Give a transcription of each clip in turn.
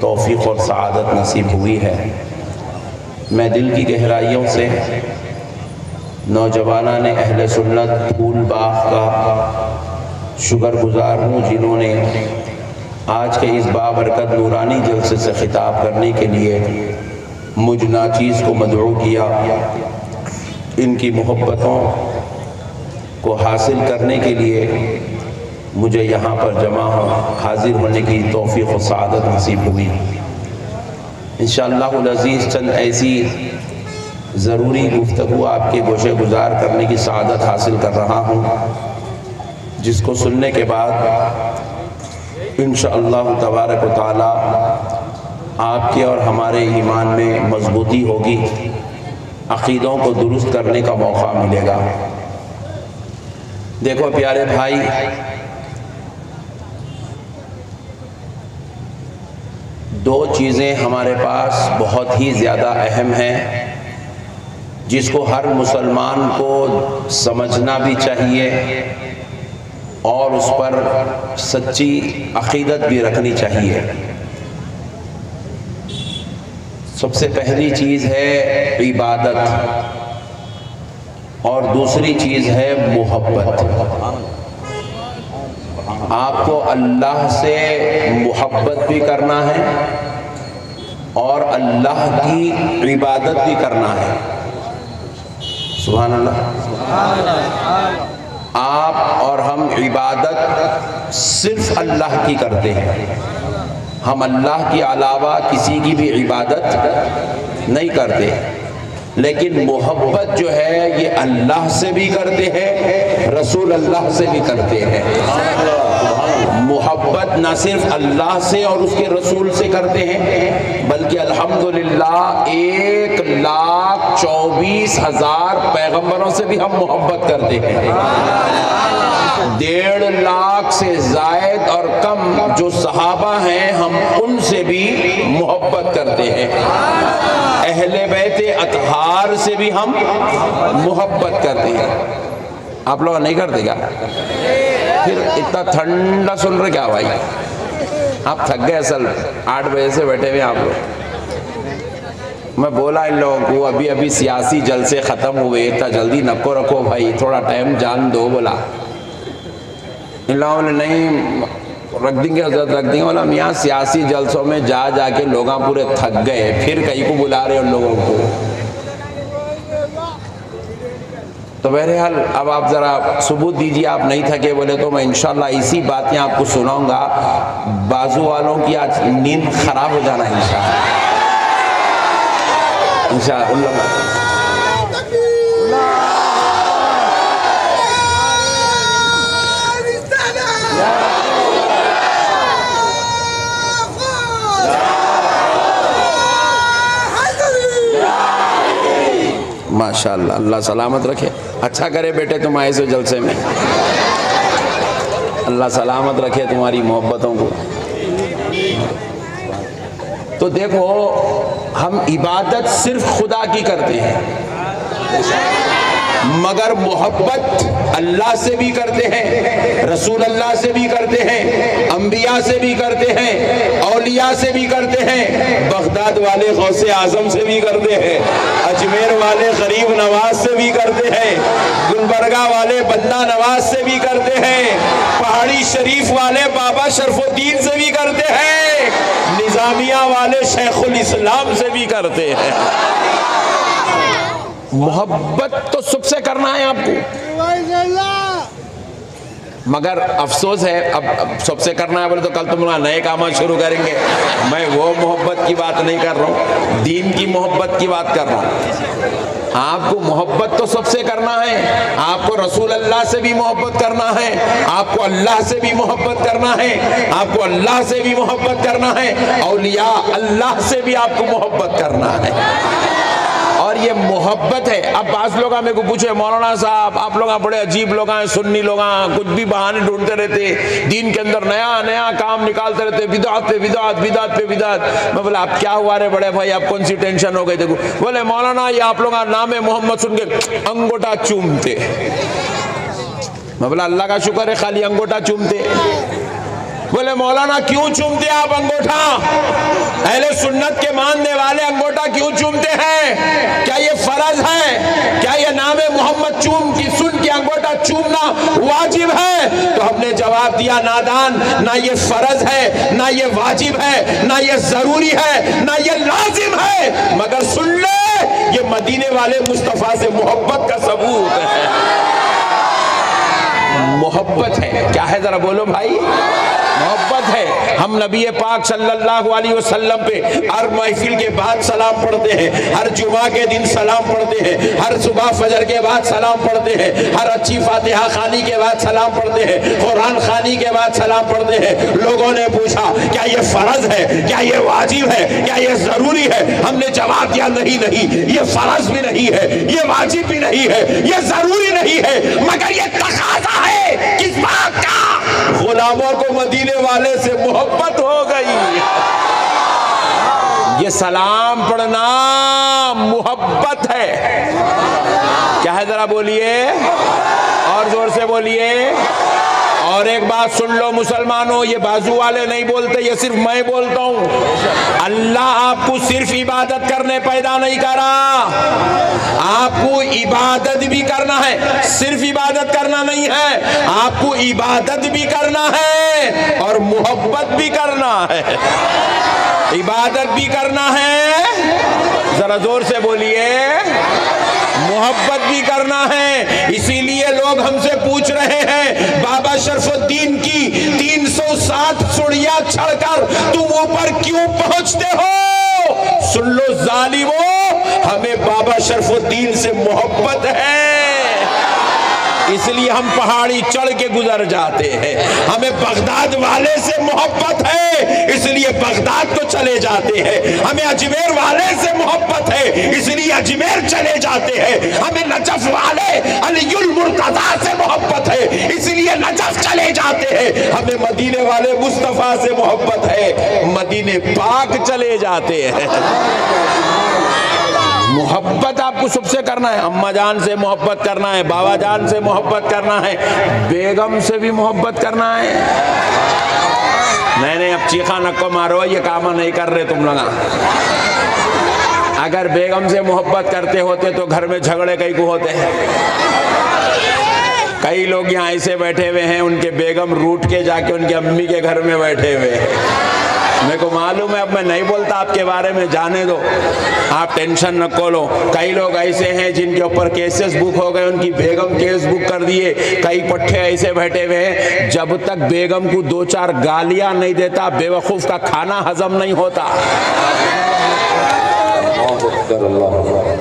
तौफ़ीक़ और सआदत नसीब हुई है। मैं दिल की गहराइयों से नौजवानान अहले सुन्नत फूल बाग का शुक्रगुज़ार हूँ, जिन्होंने आज के इस बाबरकत नूरानी जलसे से ख़िताब करने के लिए मुझ नाचीज़ को मदऊ किया। इनकी मोहब्बतों को हासिल करने के लिए मुझे यहाँ पर जमा हाजिर होने की तौफ़ीक़ और सआदत नसीब हुई। इंशाअल्लाहुल अज़ीज़ चंद ऐसी ज़रूरी गुफ्तगू आपके गोशे गुज़ार करने की सआदत हासिल कर रहा हूँ, जिसको सुनने के बाद इंशाअल्लाहु तबारक व तआला आपके और हमारे ईमान में मजबूती होगी, अक़ीदों को दुरुस्त करने का मौका मिलेगा। देखो प्यारे भाई, दो चीज़ें हमारे पास बहुत ही ज़्यादा अहम हैं, जिसको हर मुसलमान को समझना भी चाहिए और उस पर सच्ची अक़ीदत भी रखनी चाहिए। सबसे पहली चीज़ है इबादत और दूसरी चीज़ है मोहब्बत। आपको अल्लाह से मोहब्बत भी करना है और अल्लाह की इबादत भी करना है। सुभान अल्लाह। आप और हम इबादत सिर्फ अल्लाह की करते हैं, हम अल्लाह के अलावा किसी की भी इबादत नहीं करते। लेकिन मोहब्बत जो है ये अल्लाह से भी करते हैं, रसूल अल्लाह से भी करते हैं। मोहब्बत न सिर्फ अल्लाह से और उसके रसूल से करते हैं, बल्कि अल्हम्दुलिल्लाह 1,24,000 पैगंबरों से भी हम मोहब्बत करते हैं। 1.5 लाख से ज़ायद और कम जो सहाबा हैं, हम उनसे भी मोहब्बत करते हैं। अहले बैते अतहार से भी हम मोहब्बत करते हैं। आप लोग नहीं करते क्या? फिर इतना ठंडा सुन रहे क्या भाई? आप थक गए असल, 8 बजे से बैठे हुए आप लोग। मैं बोला इन लोगों को अभी अभी सियासी जलसे ख़त्म हुए, इतना जल्दी नको रखो भाई, थोड़ा टाइम जान दो। बोला इन लोगों ने नहीं रख देंगे, हजरत रख देंगे। बोला मियाँ सियासी जलसों में जा जाके लोग पूरे थक गए, फिर कहीं को बुला रहे उन लोगों को। तो बहरहाल अब आप ज़रा सबूत दीजिए आप नहीं थके। बोले तो मैं इंशाल्लाह इसी बातें आपको सुनाऊंगा। बाजू वालों की आज नींद खराब हो जाना इंशाल्लाह। माशाअल्लाह, अल्लाह सलामत रखे। अच्छा करे बेटे तुम आए सो जलसे में, अल्लाह सलामत रखे तुम्हारी मोहब्बतों को। तो देखो, हम इबादत सिर्फ खुदा की करते हैं, मगर मोहब्बत अल्लाह से भी करते हैं, रसूल अल्लाह से भी करते हैं, अंबिया से भी करते हैं, औलिया से भी करते हैं, बगदाद वाले गौसे आजम से भी करते हैं, अजमेर वाले गरीब नवाज से भी करते हैं, गुलबर्गा वाले बंदा नवाज से भी करते हैं, पहाड़ी शरीफ वाले बाबा शरफुद्दीन से भी करते हैं, निजामिया वाले शेखुल इस्लाम से भी करते हैं। मोहब्बत तो सबसे करना है आपको, मगर अफसोस है अब सबसे करना है बोले तो कल तुम लोग नए काम शुरू करेंगे। मैं वो मोहब्बत की बात नहीं कर रहा हूँ, दीन की मोहब्बत की बात कर रहा हूँ। आपको मोहब्बत तो सबसे करना है, आपको रसूल अल्लाह से भी मोहब्बत करना है, आपको अल्लाह से भी मोहब्बत करना है, आपको अल्लाह से भी मोहब्बत करना है, औलिया अल्लाह से भी आपको मोहब्बत करना है। और ये मोहब्बत है। अब बास लोग मेरे को पूछे, मौलाना साहब आप लोग बड़े अजीब लोग हैं, सुन्नी लोग हैं, कुछ भी बहाने ढूंढते रहते, दीन के अंदर नया नया काम निकालते रहते, बिदात पे बिदात, बिदात पे बिदात। मैं बोला आप क्या हुआ रे बड़े भाई, आप कौन सी टेंशन हो गई? देखो बोले मौलाना ये आप लोग नाम मोहम्मद सुन के अंगूठा चूमते। मैं बोला अल्लाह का शुक्र है खाली अंगूठा चूमते। बोले मौलाना क्यों चूमते आप अंगूठा? अहले सुन्नत के मानने वाले अंगूठा क्यों चूमते हैं? क्या ये फर्ज है? क्या ये नामे मोहम्मद सुन के अंगूठा चूमना वाजिब है? तो हमने जवाब दिया, नादान, ना ये फर्ज है, ना ये वाजिब है, ना ये जरूरी है, ना ये लाजिम है, मगर सुन ले, ये मदीने वाले मुस्तफा से मोहब्बत का सबूत है। मोहब्बत है, क्या है जरा बोलो भाई? मोहब्बत है। हम नबी पाक सल्लल्लाहु अलैहि वसल्लम पे हर महफिल के बाद सलाम पढ़ते हैं, हर जुमा के दिन सलाम पढ़ते हैं, हर सुबह फजर के बाद सलाम पढ़ते हैं, हर अच्छी फातिहा खानी के बाद सलाम पढ़ते हैं, कुरान खानी के बाद सलाम पढ़ते हैं। लोगों ने पूछा, क्या ये फर्ज है, क्या ये वाजिब है, क्या ये जरूरी है? हमने जवाब दिया, नहीं नहीं, ये फर्ज भी नहीं है, ये वाजिब भी नहीं है, ये जरूरी नहीं है, मगर ये तकाज़ा है किस बात का? गुलामों को मदीने वाले से मोहब्बत हो गई। ये सलाम पढ़ना मोहब्बत है। क्या है जरा बोलिए, और जोर से बोलिए। और एक बात सुन लो मुसलमानों, ये बाजू वाले नहीं बोलते, ये सिर्फ मैं बोलता हूं। अल्लाह आपको सिर्फ इबादत करने पैदा नहीं करा, आपको इबादत भी करना है। सिर्फ इबादत करना नहीं है, आपको इबादत भी करना है और मोहब्बत भी करना है। इबादत भी करना है, जरा जोर से बोलिए, मोहब्बत भी करना है। इसीलिए लोग हमसे पूछ रहे हैं, बाबा शरफुद्दीन की 307 सुड़ियां चढ़कर तुम ऊपर क्यों पहुंचते हो? सुन लो जालिमो, हमें बाबा शरफुद्दीन से मोहब्बत है, इसलिए हम पहाड़ी चढ़ के गुजर जाते हैं। हमें बगदाद वाले से मोहब्बत है, इसलिए बगदाद को चले जाते हैं। हमें अजमेर वाले से मोहब्बत है, इसलिए अजमेर चले जाते हैं। हमें नजफ वाले अलीउल मुर्तजा से मोहब्बत है, इसलिए नजफ चले जाते हैं। हमें मदीने वाले मुस्तफा से मोहब्बत है, मदीने पाक चले जाते हैं। मोहब्बत आपको सबसे करना है। अम्मा जान से मोहब्बत करना है, बाबा जान से मोहब्बत करना है, बेगम से भी मोहब्बत करना है। नहीं नहीं, अब चीखा नक्को मारो, ये काम नहीं कर रहे तुम लोग। अगर बेगम से मोहब्बत करते होते तो घर में झगड़े कई को होते हैं। कई लोग यहाँ ऐसे बैठे हुए हैं, उनके बेगम रूठ के जाके उनकी अम्मी के घर में बैठे हुए हैं। मेरे को मालूम है, अब मैं नहीं बोलता आपके बारे में, जाने दो, आप टेंशन न खोलो। कई लोग ऐसे हैं जिनके ऊपर केसेस बुक हो गए, उनकी बेगम केस बुक कर दिए। कई पट्टे ऐसे बैठे हुए हैं, जब तक बेगम को 2-4 गालियां नहीं देता बेवकूफ का खाना हजम नहीं होता।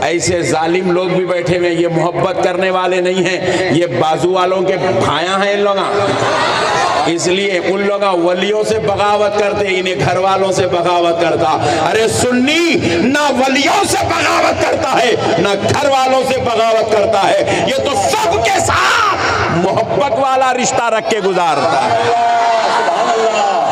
ऐसे जालिम लोग भी बैठे हुए, ये मोहब्बत करने वाले नहीं हैं, ये बाजू वालों के भाया हैं इन लोग। इसलिए उन लोग वलियों से बगावत करते, इन्हें घर वालों से बगावत करता। अरे सुन्नी ना वलियों से बगावत करता है, ना घर वालों से बगावत करता है, ये तो सबके साथ मोहब्बत वाला रिश्ता रख के गुजारता है।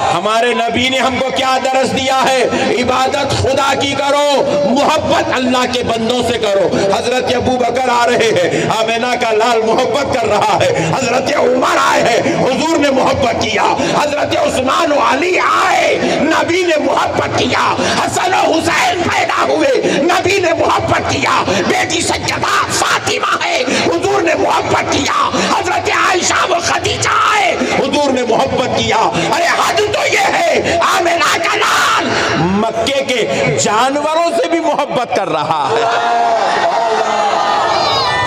हमारे नबी ने हमको क्या दरस दिया है? इबादत खुदा की करो, मोहब्बत अल्लाह के बंदों से करो। हजरत अबू बकर आ रहे हैं, आमिना का लाल मोहब्बत कर रहा है। हजरत उमर आए हैं, हुजूर ने मोहब्बत किया। हजरत उस्मान और अली आए, नबी ने मोहब्बत किया। हसन और हुसैन पैदा हुए, नबी ने मोहब्बत किया। बेटी सज्जदा फातिमा है, हुजूर ने मोहब्बत किया। हजरत आयशा व खदीजा आए, हुजूर ने मोहब्बत किया। अरे हद तो ये है, आमिना का लाल मक्के के जानवरों से भी मोहब्बत कर रहा है।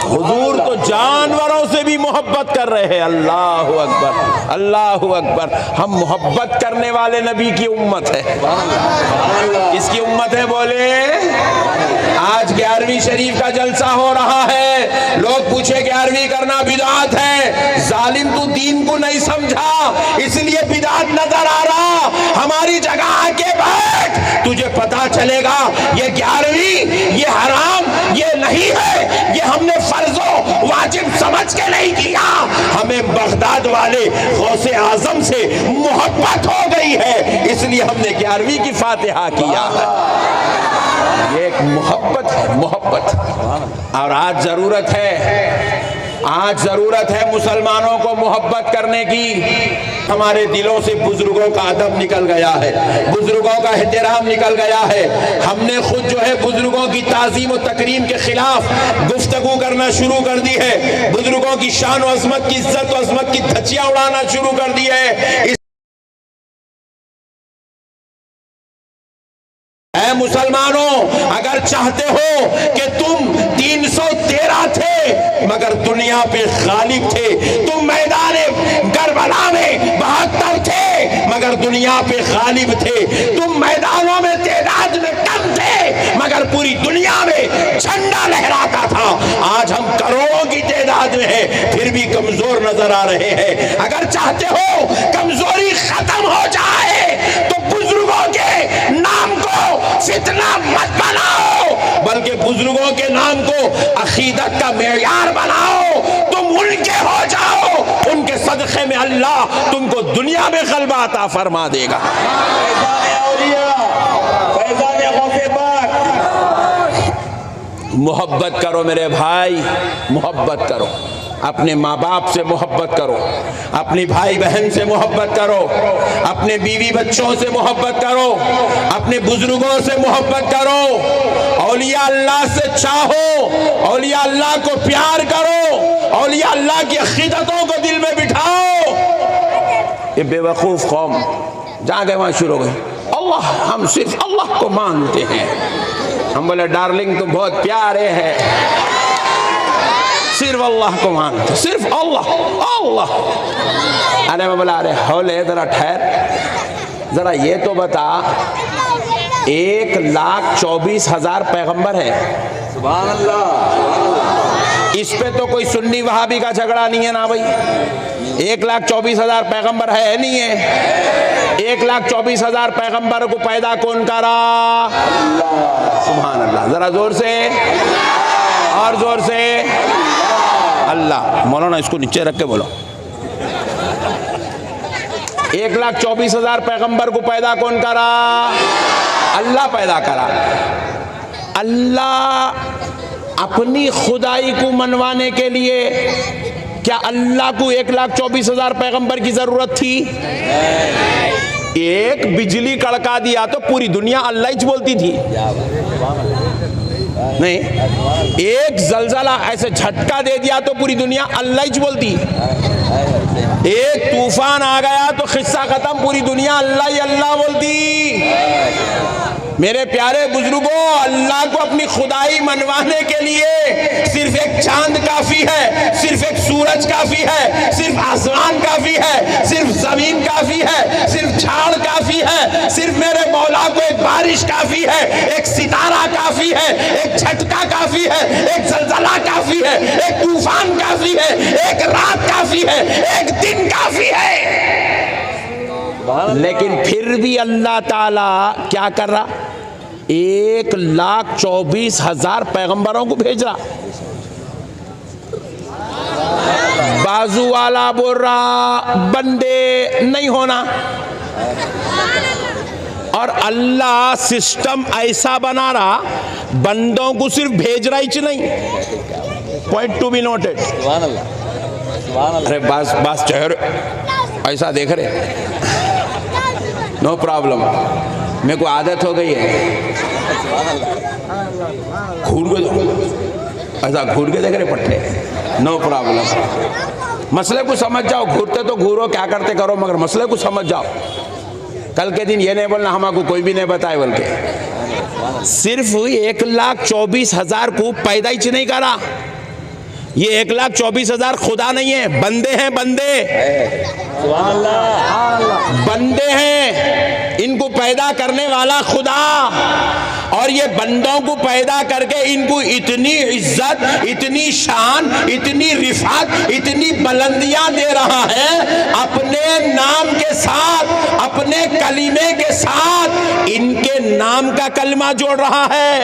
हुजूर तो जानवरों से भी मोहब्बत कर रहे हैं। अल्लाहु अकबर, अल्लाहु अकबर। हम मोहब्बत करने वाले नबी की उम्मत है। किसकी उम्मत है बोले? आज 11वीं शरीफ का जलसा हो रहा है। लोग पूछे 11वीं करना बिदात है। जालिम तू दीन को नहीं समझा, इसलिए बिदात नजर आ रहा। हमारी जगह आके बैठ, तुझे पता चलेगा ये 11वीं, ये हराम, ये नहीं है। ये हमने फर्जो वाजिब समझ के नहीं किया। हमें बगदाद वाले गौसे आजम से मोहब्बत हो गई है, इसलिए हमने 11वीं की फातिहा किया है। ये एक मोहब्बत है, मोहब्बत। और आज जरूरत है आज जरूरत है मुसलमानों को मोहब्बत करने की। हमारे दिलों से बुजुर्गों का अदब निकल गया है, बुजुर्गों का एहतराम निकल गया है। हमने खुद जो है बुजुर्गों की ताजीम और तकरीम के खिलाफ गुफ्तगू करना शुरू कर दी है। बुजुर्गों की शान और अजमत की, इज्जत और अजमत की धज्जियां उड़ाना शुरू कर दी है। मुसलमानों, अगर चाहते हो कि तुम 313 थे मगर दुनिया पे गालिब थे, तुम मैदान करबला में 72 थे मगर दुनिया पे गालिब थे, तुम मैदानों में तादाद में कम थे मगर पूरी दुनिया में झंडा लहराता था। आज हम करोड़ों की तादाद में है फिर भी कमजोर नजर आ रहे हैं। अगर चाहते हो कमजोरी खत्म हो जाए तो बुजुर्गों के नाम को फितना मत बनाओ, बल्कि बुजुर्गों के नाम को अकीदत का मेयार बनाओ। तुम उनके हो जाओ, उनके सदक़े में अल्लाह तुमको दुनिया में ग़लबा अता फरमा देगा। मोहब्बत करो मेरे भाई, मोहब्बत करो। अपने माँ बाप से मोहब्बत करो, अपनी भाई बहन से मोहब्बत करो, अपने बीवी बच्चों से मोहब्बत करो, अपने बुजुर्गों से मोहब्बत करो। औलिया अल्लाह से चाहो, औलिया अल्लाह को प्यार करो, औलिया अल्लाह की अकीदतों को दिल में बिठाओ। ये बेवकूफ़ कौम जहाँ गए वहाँ शुरू हो गई, अल्लाह, हम सिर्फ अल्लाह को मानते हैं। हम बोले डार्लिंग तुम बहुत प्यारे हैं, सिर्फ अल्लाह को मानते, सिर्फ अल्लाह अल्लाह। अरे मैं बोला अरे हौले जरा ठहर, जरा ये तो बता 1,24,000 पैगंबर है, सुभान अल्लाह। इस पे तो कोई सुन्नी वहाबी का झगड़ा नहीं है ना भाई। 1,24,000 पैगंबर है नहीं है? 1,24,000 पैगंबर को पैदा कौन करा? सुभान अल्लाह। जरा जोर से और जोर से अल्लाह। मौलाना इसको नीचे रख के बोलो। 1,24,000 पैगंबर को पैदा कौन करा? अल्लाह पैदा करा। अल्लाह अपनी खुदाई को मनवाने के लिए क्या अल्लाह को 1,24,000 पैगंबर की जरूरत थी? एक बिजली कड़का दिया तो पूरी दुनिया अल्लाह ही बोलती थी नहीं? एक जलजला ऐसे झटका दे दिया तो पूरी दुनिया अल्लाह ही बोलती। एक तूफान आ गया तो किस्सा खत्म, पूरी दुनिया अल्लाह ही अल्लाह बोलती। मेरे प्यारे बुजुर्गों, अल्लाह को अपनी खुदाई मनवाने के लिए सिर्फ एक चांद काफी है, सिर्फ एक सूरज काफी है, सिर्फ आसमान काफी है, सिर्फ जमीन काफी है, सिर्फ झाड़ काफी है, सिर्फ मेरे मौला को एक बारिश काफी है, एक सितारा काफी है, एक झटका काफी है, एक जलजला काफी है, एक तूफान काफी है, एक रात काफी है, एक दिन काफी है। लेकिन फिर भी अल्लाह ताला क्या कर रहा? 1,24,000 पैगंबरों को भेज रहा। बाजू वाला बोल रहा बंदे नहीं होना, और अल्लाह सिस्टम ऐसा बना रहा बंदों को सिर्फ भेज रहा ही नहीं। Point to be noted. अरे बस चेहरे ऐसा देख रहे, नो प्रॉब्लम, मेरे को आदत हो गई है। घूर के ऐसा घूर के देख रहे पट्टे, नो प्रॉब्लम। मसले को समझ जाओ, घूरते तो घूरो, क्या करते करो, मगर मसले को समझ जाओ। कल के दिन ये नहीं बोलना हमको कोई भी नहीं बताए, बल्कि सिर्फ 1,24,000 को पैदा ही नहीं करा। ये 1,24,000 खुदा नहीं है, बंदे हैं, बंदे बंदे हैं। इनको पैदा करने वाला खुदा, और ये बंदों को पैदा करके इनको इतनी इज्जत, इतनी शान, इतनी रिफात, इतनी बुलंदियां दे रहा है, अपने नाम के साथ, अपने कलीमे के साथ इनके नाम का कलमा जोड़ रहा है।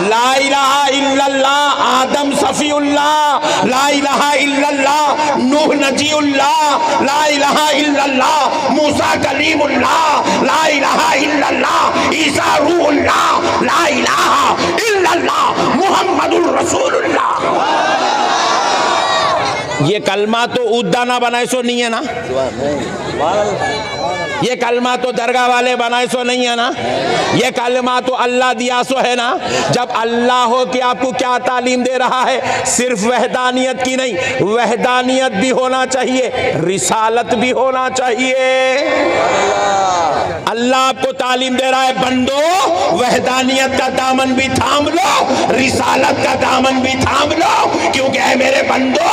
ला इलाहा इल्लल्लाह आदम सफीउल्लाह, ला इलाहा इल्लल्लाह नूह नजीउल्लाह, ला इलाहा इल्लल्लाह मूसा कलीमुल्लाह, ला इलाहा इल्लल्लाह ईसा रूहुल्लाह, ला इलाहा इल्लल्लाह मुहम्मदुर रसूलुल्लाह। ये कलमा तो उद्दाना बनाए सो नहीं है ना, ये कलमा तो दरगाह वाले बनाए सो नहीं है ना, ये कलमा तो अल्लाह दिया सो है ना। जब अल्लाह हो कि आपको क्या तालीम दे रहा है, सिर्फ वहदानियत की नहीं, वहदानियत भी होना चाहिए, रिसालत भी होना चाहिए। अल्लाह आपको तालीम दे रहा है, बंदो वहदानियत का दामन भी थाम लो, रिसालत का दामन भी थाम लो, क्योंकि है मेरे बंदो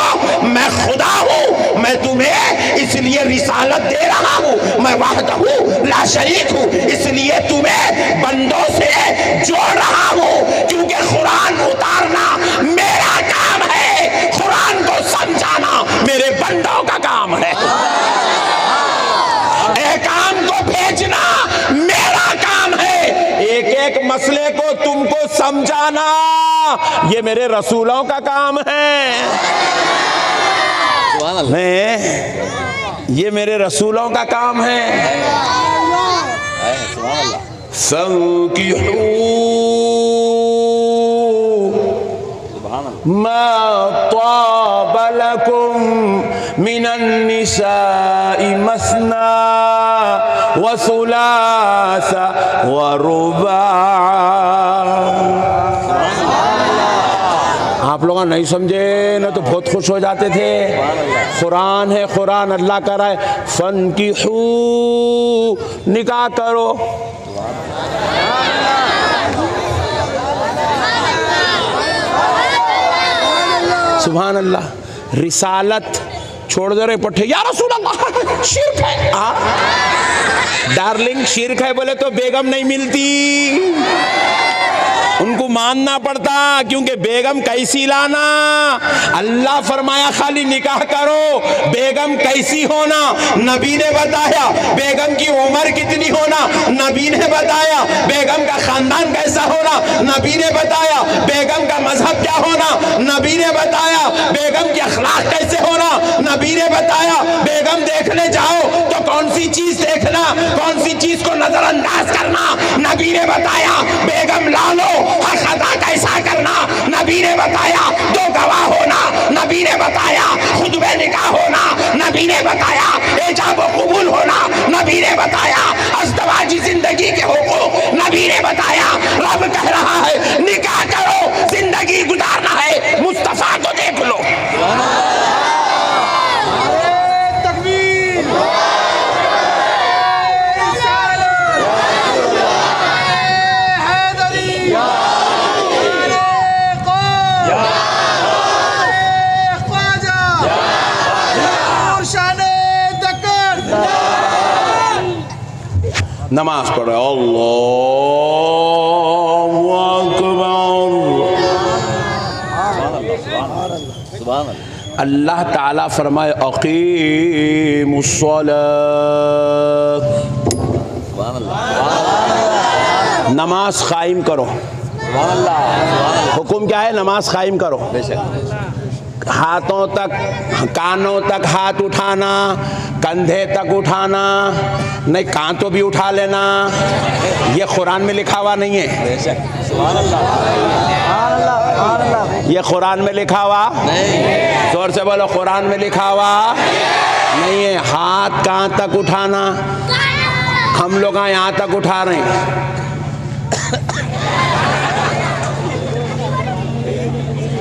मैं खुदा हूं, मैं तुम्हें इसलिए रिसालत दे रहा हूं, मैं वाहदहू ला शरीक हूं, इसलिए तुम्हें बंदों से जोड़ रहा हूं, क्योंकि कुरान उतारना मेरा काम है, कुरान को समझाना मेरे बंदों का काम है, काम को भेजना मेरा काम है, एक एक मसले को तुमको समझाना ये मेरे रसूलों का काम है, ये मेरे रसूलों का काम है। मा ताब लकुम मिनन निसाई मसना व सुलासा व रुबा। आप लोग नहीं समझे ना तो बहुत खुश हो जाते थे। कुरान है, कुरान अल्लाह का रहा है, फन की निकाह करो। सुभान अल्लाह। रिसालत छोड़ दे रहे पट्टे, या रसूल अल्लाह शिर्क है। डार्लिंग शिर्क है बोले तो बेगम नहीं मिलती, उनको मानना पड़ता, क्योंकि बेगम कैसी लाना, अल्लाह फरमाया खाली निकाह करो, बेगम कैसी होना नबी ने बताया, बेगम की उम्र कितनी होना नबी ने बताया, बेगम का खानदान कैसा होना नबी ने बताया, बेगम का मजहब क्या होना नबी ने बताया, बेगम की अखलाक कैसे होना नबी ने बताया। बेगम देखने जाओ तो कौन सी चीज देखना, कौन सी चीज को नजरअंदाज करना नबी ने बताया, बेगम ला लो खता कैसा करना नबी ने बताया, दो गवाह होना नबी ने बताया, खुतबे निकाह होना नबी ने बताया, इजाब व कबूल होना नबी ने बताया, अज़दवाजी जिंदगी के हुकूक नबी ने बताया। रब कह रहा है निकाह करो, जिंदगी गुजारना है, मुस्तफा को देख लो। नमाज पढ़ो, अल्लाहु अकबर। अल्लाह ताला फरमाए अक़ीमुस्सलात, नमाज कायम करो। हुक्म क्या है? नमाज कायम करो। हाथों तक, कानों तक हाथ उठाना, कंधे तक उठाना नहीं, कांटों भी उठा लेना, ये कुरान में लिखा हुआ नहीं है। ये कुरान में लिखा हुआ नहीं, जोर से बोलो, कुरान में लिखा हुआ नहीं है। हाथ कहाँ तक उठाना, हम लोग यहाँ तक उठा रहे हैं,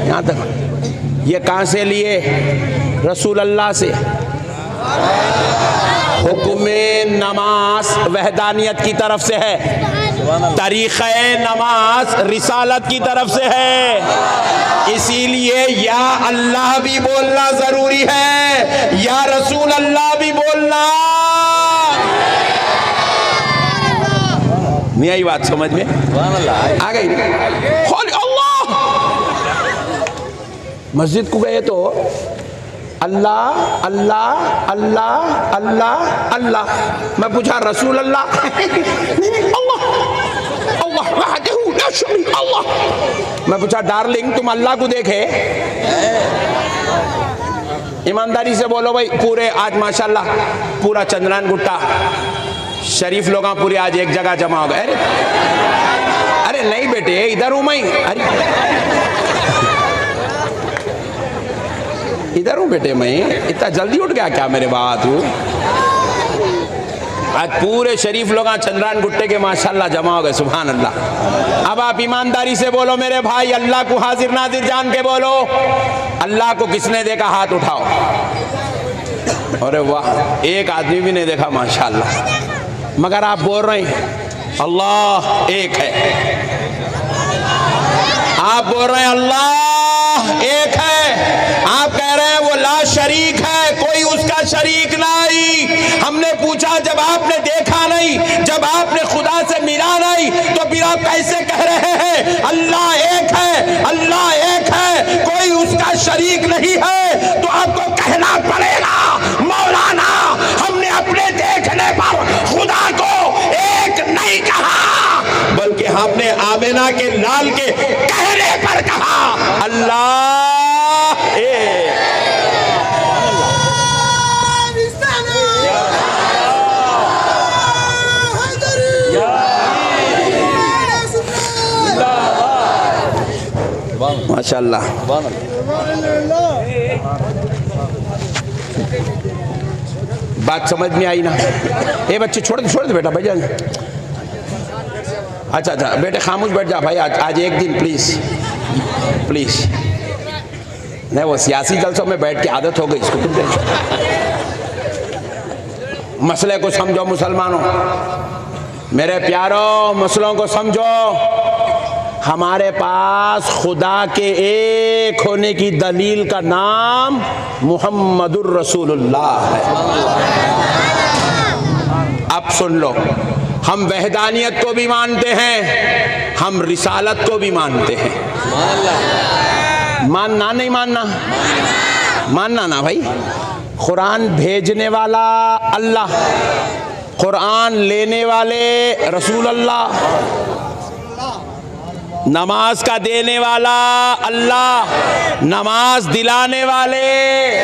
यहाँ तक। ये कहाँ से लिए? रसूल अल्लाह से। हुक्मे नमाज वहदानियत की तरफ से है, तरीक़े नमाज रिसालत की तरफ से है। इसीलिए या अल्लाह भी बोलना जरूरी है, या रसूल अल्लाह भी बोलना। नहीं आई बात समझ में? आ गई? अल्लाह, मस्जिद को गए तो अल्लाह अल्लाह अल्लाह अल्लाह अल्लाह, मैं पूछा रसूल अल्लाह? अल्लाह अल्लाह वहदहू ला शरीक अल्लाह। मैं पूछा डार्लिंग तुम अल्लाह को देखे? ईमानदारी से बोलो भाई, पूरे आज माशाल्लाह पूरा चंद्रान गुट्टा शरीफ लोग पूरे आज एक जगह जमा हो गए। अरे नहीं बेटे इधर हूं मैं। अरे इधर हूँ बेटे, मैं इतना जल्दी उठ गया क्या मेरे बात तू? आज पूरे शरीफ लोग चंद्रान गुट्टे के माशाल्लाह जमा हो गए, सुभान अल्लाह। अब आप ईमानदारी से बोलो मेरे भाई, अल्लाह को हाजिर नाजिर जान के बोलो, अल्लाह को किसने देखा हाथ उठाओ। अरे वाह, एक आदमी भी नहीं देखा माशाल्लाह, मगर आप बोल रहे हैं अल्लाह एक है। आप बोल रहे हैं अल्लाह एक है, आप कह रहे हैं वो ला शरीक है, कोई उसका शरीक नहीं। हमने पूछा जब आपने देखा नहीं, जब आपने खुदा से मिला नहीं, तो फिर आप कैसे कह रहे हैं अल्लाह एक है, अल्लाह एक है, कोई उसका शरीक नहीं है? तो आपको कहना पड़ेगा मौलाना, हमने अपने देखने पर खुदा को एक नहीं कहा, बल्कि हमने आमिना के लाल के कहने पर कहा अल्लाह एक। माशाल्लाह। बात समझ में आई ना? ए बच्चे छोड़ दे बेटा, भाई जान। अच्छा बेटे खामोश बैठ जा भाई, आज एक दिन प्लीज। नहीं, वो सियासी जलसों में बैठ के आदत हो गई इसको। मसले को समझो मुसलमानों, मेरे प्यारों, मसलों को समझो। हमारे पास खुदा के एक होने की दलील का नाम मुहम्मदुर रसूलुल्लाह है। अब सुन लो, हम वहदानियत को भी मानते हैं, हम रिसालत को भी मानते हैं। मानना नहीं मानना? मानना ना भाई। कुरान भेजने वाला अल्लाह, कुरान लेने वाले रसूल अल्लाह, नमाज का देने वाला अल्लाह, नमाज दिलाने वाले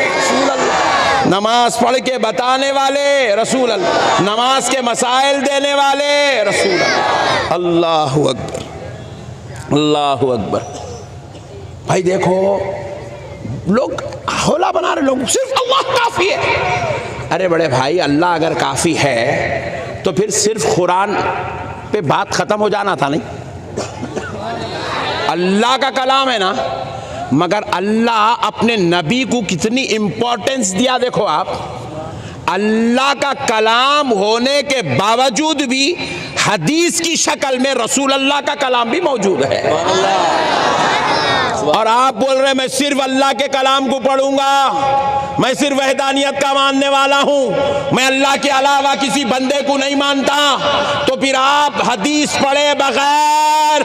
रसूल अल्लाह, नमाज पढ़ के बताने वाले रसूल अल्लाह, नमाज के मसाइल देने वाले रसूल अल्लाह। अल्लाहु अकबर, अल्लाहु अकबर। भाई देखो, लोग हौला बना रहे, लोग सिर्फ अल्लाह काफी है। अरे बड़े भाई, अल्लाह अगर काफी है तो फिर सिर्फ कुरान पे बात खत्म हो जाना था। नहीं, अल्लाह का कलाम है ना, मगर अल्लाह अपने नबी को कितनी इंपॉर्टेंस दिया। देखो आप, अल्लाह का कलाम होने के बावजूद भी हदीस की शक्ल में रसूल अल्लाह का कलाम भी मौजूद है। और आप बोल रहे हैं मैं सिर्फ अल्लाह के कलाम को पढ़ूंगा, मैं सिर्फ वहदानियत का मानने वाला हूं, मैं अल्लाह के अलावा किसी बंदे को नहीं मानता। तो फिर आप हदीस पढ़े बगैर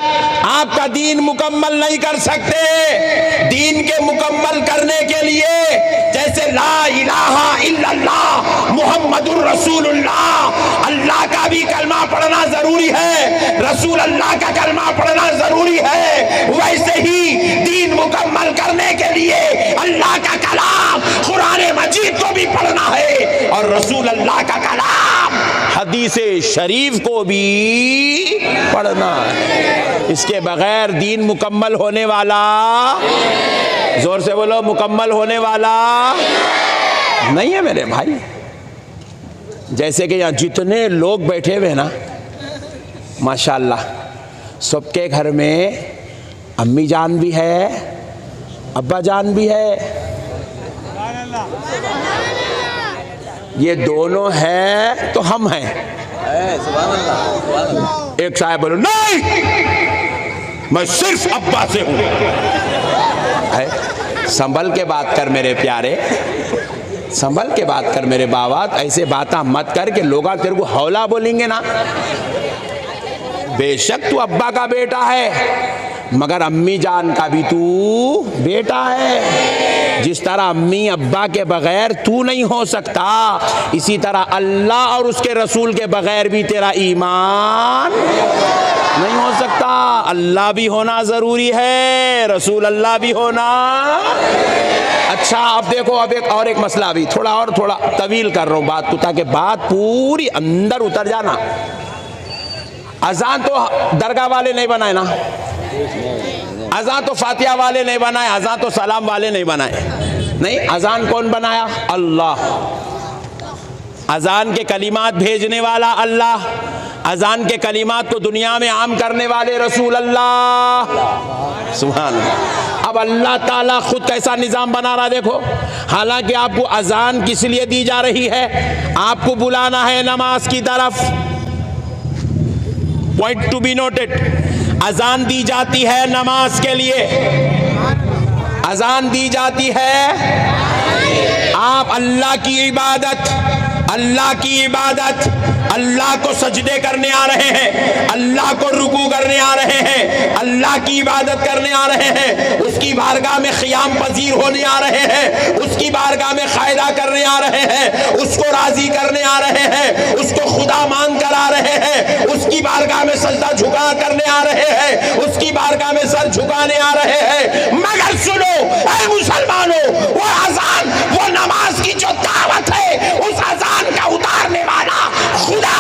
आपका दीन मुकम्मल नहीं कर सकते। दीन के मुकम्मल करने के लिए जैसे ला इलाहा इल्लल्लाह मुहम्मदुर रसूलुल्लाह, अल्लाह का भी कलमा पढ़ना जरूरी है, रसूल अल्लाह का कलमा पढ़ना जरूरी है, वैसे ही दीन मुकम्मल करने के लिए अल्लाह का कलाम कुरान मजीद को भी पढ़ना है और रसूल अल्लाह का कलाम हदीस शरीफ को भी पढ़ना है। इसके बगैर दीन मुकम्मल होने वाला, जोर से बोलो, मुकम्मल होने वाला नहीं है मेरे भाई। जैसे कि यहाँ जितने लोग बैठे हुए हैं ना, माशाल्लाह, सबके घर में अम्मी जान भी है, अब्बा जान भी है। ये दोनों है तो हम हैं। एक साहब बोलो नहीं, मैं सिर्फ अब्बा से हूं। संभल के बात कर मेरे प्यारे, संभल के बात कर मेरे बाबा। ऐसे बातें मत कर कि लोग तेरे को हौला बोलेंगे ना। बेशक तू अब्बा का बेटा है, मगर अम्मी जान का भी तू बेटा है। जिस तरह अम्मी अब्बा के बगैर तू नहीं हो सकता, इसी तरह अल्लाह और उसके रसूल के बगैर भी तेरा ईमान नहीं हो सकता। अल्लाह भी होना जरूरी है, रसूल अल्लाह भी होना। अच्छा, अब देखो, अब एक मसला, भी थोड़ा तवील कर रहा हूँ बात को, ताकि बात पूरी अंदर उतर जाना। अजान तो दरगाह वाले नहीं बनाए ना, अजान तो फातिहा वाले नहीं बनाए, अजान तो सलाम वाले नहीं बनाए। नहीं, अजान कौन बनाया? अल्लाह। अजान के कलिमात भेजने वाला अल्लाह, अजान के कलिमात को दुनिया में आम करने वाले रसूल अल्लाह। सुभान अल्लाह। अब अल्लाह ताला खुद कैसा निज़ाम बना रहा देखो। हालांकि आपको अजान किस लिए दी जा रही है? आपको बुलाना है नमाज की तरफ। Point to be noted. अजान दी जाती है नमाज के लिए, अजान दी जाती है। आप अल्लाह की इबादत, अल्लाह की इबादत, अल्लाह को सजदे करने आ रहे हैं, अल्लाह को रुकू करने आ रहे हैं, अल्लाह की इबादत करने आ रहे हैं, उसकी बारगाह में ख़ियाम पजीर होने आ रहे हैं, उसकी बारगाह में क़ायदा करने आ रहे हैं, उसको राज़ी करने आ रहे हैं, उसको खुदा मान कर आ रहे हैं, उसकी बारगाह में सजदा झुका करने आ रहे हैं, उसकी बारगाह में सर झुकाने आ रहे हैं। मगर सुनो ऐ मुसलमानों, वो अज़ान, वो नमाज की जो दावत है, उस अज़ान का उतारने वाला खुदा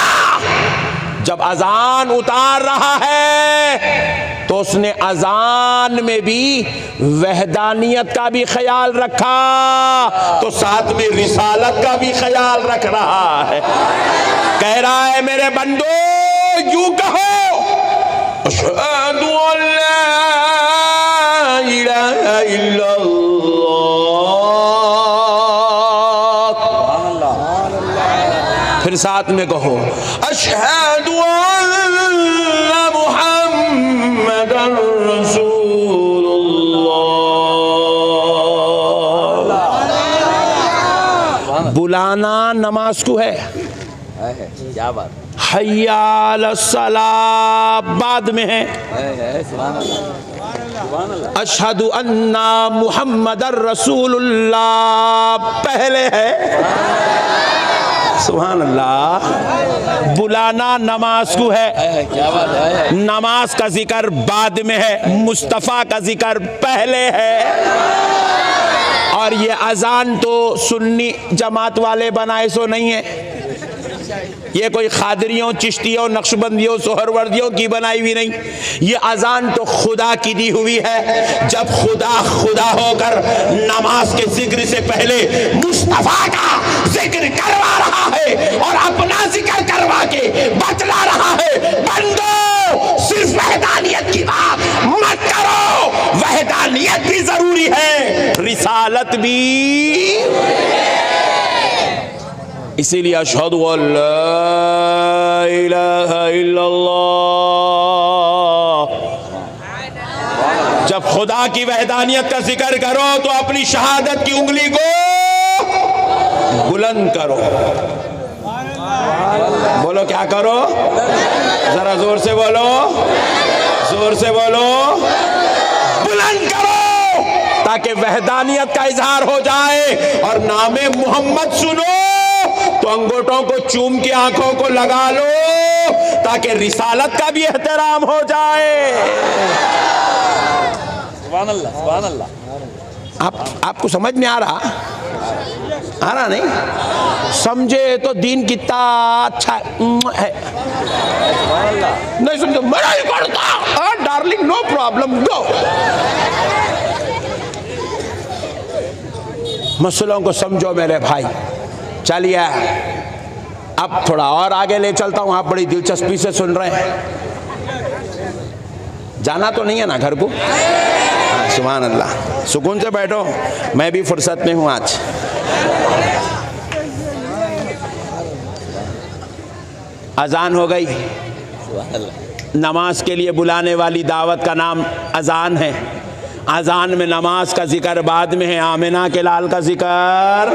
जब अजान उतार रहा है तो उसने अजान में भी वहदानियत का भी ख्याल रखा, तो साथ में रिसालत का भी ख्याल रख रहा है। कह रहा है मेरे बंदो, यूं कहो, अशहदु अल्ला इलाहा इल्लल्लाह, फिर साथ में कहो अशहदु अन्ना मुहम्मदन रसूलुल्लाह। बुलाना नमाज को है, क्या बात। हय्या अलस्सलाह बाद में है, अशहदु अन्ना मुहम्मदन रसूलुल्लाह पहले है। सुभान अल्लाह। बुलाना नमाज को है, क्या बात है। नमाज का जिक्र बाद में है, मुस्तफ़ा का जिक्र पहले है। और ये अजान तो सुन्नी जमात वाले बनाए सो नहीं है, ये कोई खादरियों, चिश्तियों, नक्शबंदियों, सोहरवर्दियों की बनाई हुई नहीं। ये अजान तो खुदा की दी हुई है। जब खुदा खुदा होकर नमाज के जिक्र से पहले मुस्तफा का जिक्र करवा रहा है और अपना जिक्र करवा के बतला रहा है, बंदो सिर्फ वहदानियत की बात मत करो, वहदानियत भी जरूरी है, रिसालत भी। इसीलिए अशहदु अल्ला इलाहा इल्लल्लाह, जब खुदा की वहदानियत का जिक्र करो तो अपनी शहादत की उंगली को बुलंद करो। बोलो क्या करो, जरा जोर से बोलो, जोर से बोलो, बुलंद करो, ताकि वहदानियत का इजहार हो जाए। और नामे मोहम्मद सुनो तो अंगूठों को चूम के आंखों को लगा लो, ताकि रिसालत का भी एहतराम हो जाए। सुभान अल्लाह, सुभान अल्लाह। आपको समझ में आ रहा नहीं? समझे तो दीन कितना अच्छा है। नहीं समझो, मैं नहीं पढ़ता, डार्लिंग नो प्रॉब्लम, गो। मसलों को समझो मेरे भाई। चलिए अब थोड़ा और आगे ले चलता हूँ, आप बड़ी दिलचस्पी से सुन रहे हैं। जाना तो नहीं है ना घर को? सुभान अल्लाह, सुकून से बैठो, मैं भी फुर्सत में हूँ आज। अजान हो गई, नमाज के लिए बुलाने वाली दावत का नाम अजान है। अजान में नमाज का जिक्र बाद में है, आमिना के लाल का जिक्र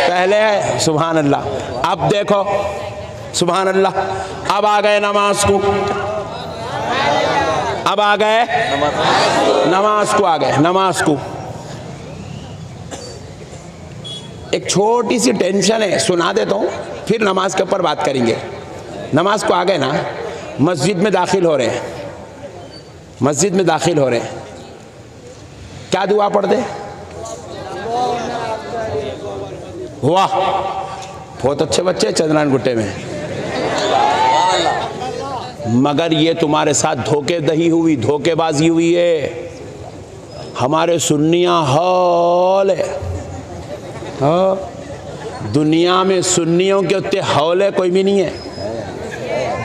पहले है। सुभान अल्लाह। अब देखो, सुभान अल्लाह, अब आ गए नमाज को, अब आ गए नमाज को, आ गए नमाज को। एक छोटी सी टेंशन है, सुना देता हूँ, फिर नमाज के ऊपर बात करेंगे। नमाज को आ गए ना, मस्जिद में दाखिल हो रहे हैं, मस्जिद में दाखिल हो रहे हैं, क्या दुआ पढ़ते? वाह, बहुत अच्छे बच्चे चंद्रान गुट्टे में। मगर ये तुम्हारे साथ धोखेदही हुई, धोखेबाजी हुई है। हमारे सुन्नियाँ हौले, हाँ, दुनिया में सुन्नियों के उतने हौले कोई भी नहीं है।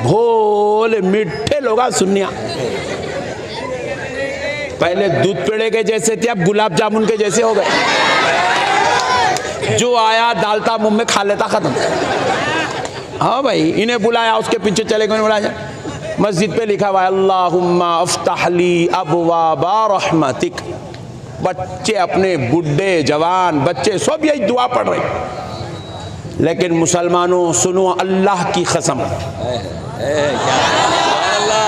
भोले मीठे लोग सुन्नियाँ। पहले दूध पेड़े के जैसे थे, अब गुलाब जामुन के जैसे हो गए। जो आया डालता मुंह में खा लेता, खत्म। हाँ भाई, इन्हें बुलाया, उसके पीछे चले गए, बुलाया। मस्जिद पे लिखा हुआ है अल्लाहुम्मा अफ्तह ली अबवाबा रहमतिक। बच्चे अपने, बुढ़े जवान बच्चे सब यही दुआ पढ़ रहे। लेकिन मुसलमानों सुनो, अल्लाह की कसम,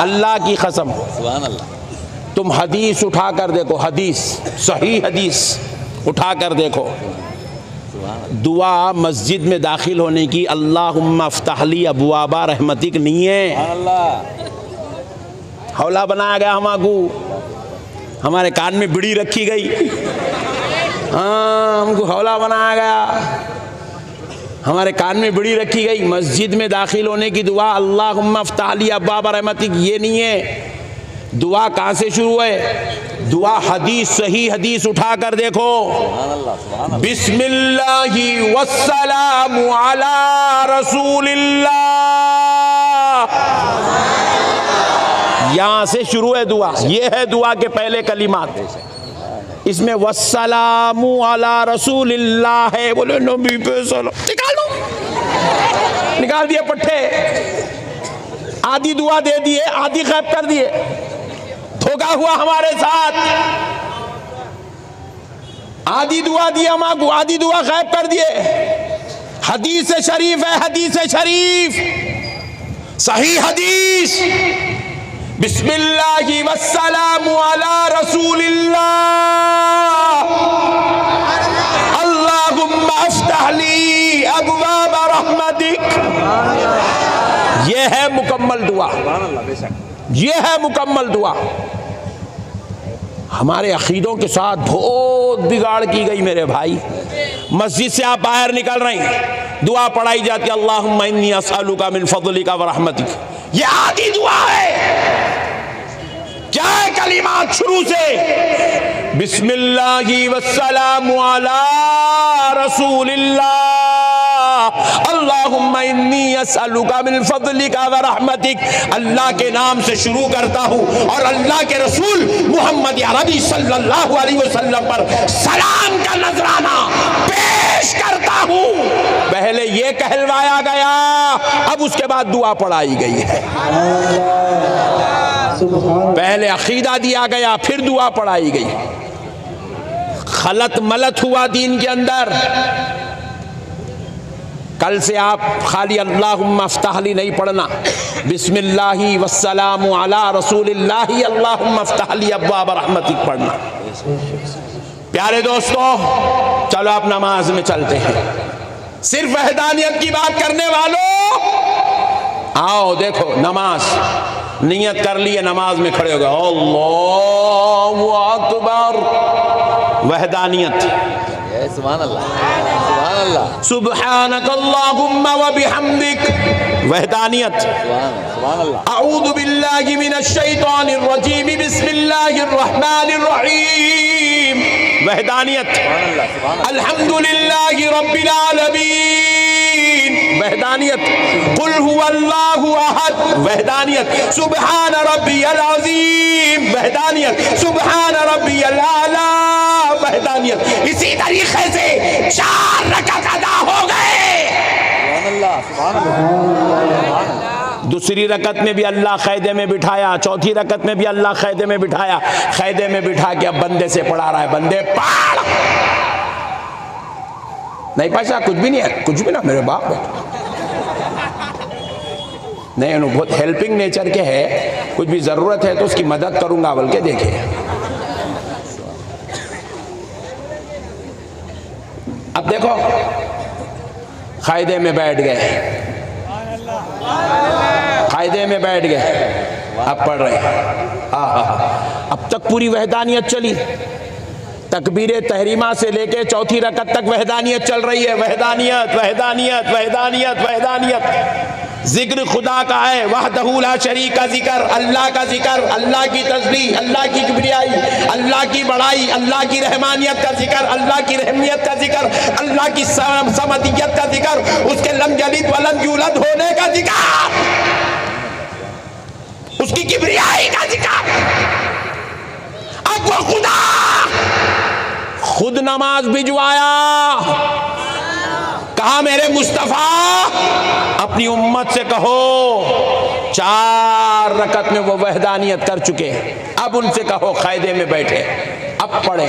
अल्लाह की कसम, तुम हदीस उठा कर देखो, हदीस, सही हदीस उठा कर देखो, दुआ मस्जिद में दाखिल होने की अल्लाहुम्मा अफ्तह ली अबवाबा रहमतिक नहीं है। हौला बनाया गया हमाकू, हमारे कान में बिड़ी रखी गई, हाँ, हमको हौला बनाया गया, हमारे कान में बिड़ी रखी गई। मस्जिद में दाखिल होने की दुआ अल्लाहुम्मा अफ्तह ली अबवाबा रहमतिक, ये नहीं है। दुआ कहाँ से शुरू है? दुआ हदीस, सही हदीस उठा कर देखो, बिस्मिल्लाहि वस्सलामु अला रसूलिल्लाह, यहां से शुरू है दुआ। ये है दुआ के पहले कलिमात, इसमें वस्सलामु अला रसूलिल्लाह है। बोले नबी पे सलाम, निकाल दो, निकाल दिए पट्टे, आधी दुआ दे दिए, आधी गायब कर दिए। धोखा हुआ हमारे साथ, आधी दुआ दी हमको, आधी दुआ गायब कर दिए। हदीस शरीफ है, हदीस शरीफ, सही हदीस, बिस्मिल्लाहि वस्सलामु अला रसूलिल्लाह, अल्लाहुम्मा अफ्तह ली अबवाब रहमतिक। यह है मुकम्मल दुआ, यह है मुकम्मल दुआ। हमारे अकीदों के साथ बहुत बिगाड़ की गई मेरे भाई। मस्जिद से आप बाहर निकल रहे हैं, दुआ पढ़ाई जाती है अल्लाहुम्मा इन्नी अस्अलुका मिन फज़लिका व रहमतिक। ये आधी दुआ है। क्या है कलिमात शुरू से? बिस्मिल्लाहि वस्सलामु अला रसूलिल्लाह, अल्लाहुम्मा इन्नी अस्अलुका मिन फज़लिका व रहमतिक। अल्लाह के नाम से शुरू करता हूँ और अल्लाह के रसूल मोहम्मद अरबी सल्लल्लाहु अलैहि वसल्लम पर सलाम का नजराना पेश करता हूँ। पहले ये कहलवाया गया, अब उसके बाद दुआ पढ़ाई गई है। पहले अकीदा दिया गया, फिर दुआ पढ़ाई गई। खलत मलत हुआ दीन के अंदर। कल से आप खाली अल्लाहुम्मा अफ्तह ली नहीं पढ़ना, बिस्मिल्लाहि वस्सलामु अला रसूलिल्लाहि अल्लाहुम्मा अफ्तह ली अब्वाब रहमतिक पढ़ना। प्यारे दोस्तों, चलो आप नमाज में चलते हैं। सिर्फ वहदानियत की बात करने वालों, आओ देखो नमाज, नियत कर लिए, नमाज में खड़े हो गए, अल्लाहु अकबर, वहदानियत, सुभान अल्लाह, सुभान अल्लाह, सुब्हानक अल्लाहुम्मा व बिहम्दिक, वहदानियत, सुभान अल्लाह, अऊज़ु बिल्लाहि मिनश शैतानिर रजीम, बिस्मिल्लाहिर रहमानिर रहीम, वहदानियत, अल्हम्दुलिल्लाहि रब्बिल आलमीन, वहदानियत, कुल हुवल्लाहु अहद, वहदानियत, सुब्हान रब्बियल अज़ीम, वहदानियत, सुब्हान रब्बियल आला, वहदानियत। इसी तरीके से 4 रकात अदा हो गए। सुभान अल्लाह। दूसरी रकत में भी अल्लाह क़ैदे में बिठाया, चौथी रकत में भी अल्लाह क़ैदे में बिठाया। क़ैदे में बिठा के अब बंदे से पढ़ा रहा है, बंदे पढ़। नहीं पाशा, कुछ भी नहीं है, कुछ भी ना, मेरे बाप है नहीं, बहुत हेल्पिंग नेचर के है, कुछ भी ज़रूरत है तो उसकी मदद करूंगा, बल्कि देखिए अब देखो, क़ायदे में बैठ गए, क़ायदे में बैठ गए, अब पढ़ रहे हैं। अब तक पूरी वहदानियत चली, तकबीरे तहरीमा से लेके चौथी रकत तक वहदानियत चल रही है, वहदानियत, वहदानियत, वहदानियत, वहदानियत। जिक्र खुदा का है, वहदहू ला शरीक का जिक्र, अल्लाह का जिक्र, अल्लाह की तस्बीह, अल्लाह की किबरियाई, अल्लाह की बड़ाई, अल्लाह की रहमानियत का जिक्र, अल्लाह की रहमियत का जिक्र, अल्लाह की समदियत का जिक्र, उसके लम यलिद व लम यूलद होने का जिक्र, उसकी किबरियाई का जिक्र। अब वो खुदा खुद नमाज भिजवाया, कहा मेरे मुस्तफा अपनी उम्मत से कहो 4 रकत में वो वहदानियत कर चुके हैं, अब उनसे कहो कायदे में बैठे, अब पढ़े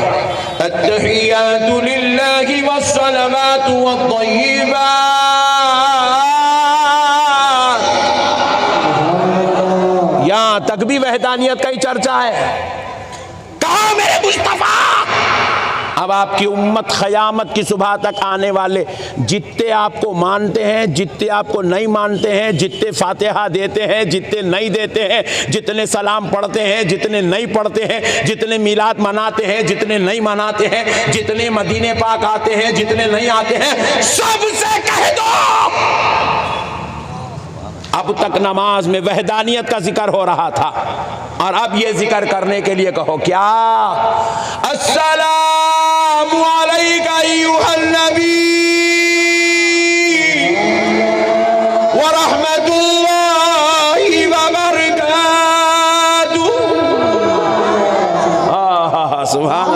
अत्तहियातु लिल्लाहि वस्सलावातु वत्तय्यिबात। यहां तक भी वहदानियत का ही चर्चा है। कहा मेरे मुस्तफा, अब आपकी उम्मत क़यामत की सुबह तक आने वाले जितने आपको मानते हैं, जितने आपको नहीं मानते हैं, जितने फातिहा देते हैं, जितने नहीं देते हैं, जितने सलाम पढ़ते हैं, जितने नहीं पढ़ते हैं, जितने मिलाद मनाते हैं, जितने नहीं मनाते हैं, जितने मदीने पाक आते हैं, जितने नहीं आते हैं, सबसे कह दो अब तक नमाज में वहदानियत का जिक्र हो रहा था और अब ये जिक्र करने के लिए कहो क्या, अस्सलामु अलैका अय्युहन नबी व रहमतुल्लाहि व बरकातुहू। सुभान